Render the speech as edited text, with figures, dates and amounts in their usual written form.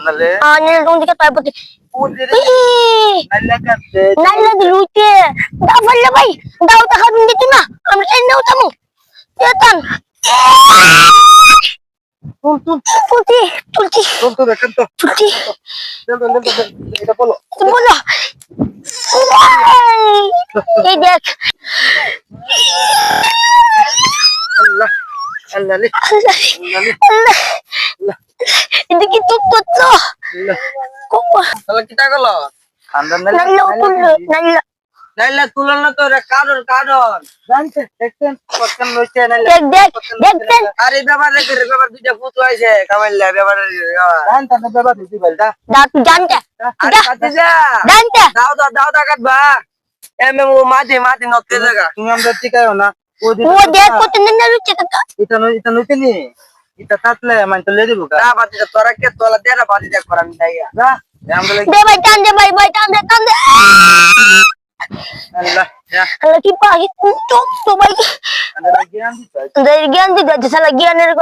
nale. Nila dong di ka tayo pati. Udir. Nala dilute. Dapat labay. Daw ta ka dito na. Ang daw ta mo. Yatan. Tulti. Tonto de canto. Tulti. Dentro. Ita polo. Bola. Idek. Allah. Allah le. Allah. Hindi kitutut lo. Allah. Kupa. Kalau kita kalau kandan nale. Nala. Nale tulan na to re kadon. Jante দেখছেন পটকান লইছে nale. দেখতেন। আরে ব্যাপার রে ব্যাপার দুইটা foot হইছে কামাইলা ব্যাপার জানতা না ব্যাপার দিছি বলতা। জানতে। আরে কাটি যা। জানতে। দাও কাটবা। এমে ও মাঝে নতে জায়গা। তুমি আমরা টিকায়ও না। ও দেখ কত নিন্দা লুচে কাকা। এটা নইতে নি। এটা তাতলে মান তো লে দিব কা। না বাতি তোরা কে তোলা দেরা বাতি দেখ করান দাইয়া। যা। আমরা দে ভাই টান দে ভাই টান দে। Allah ya. Allah ki pahit untuk to भाई Ada lagi yang bisa. Dari gian di gaji salah gian dari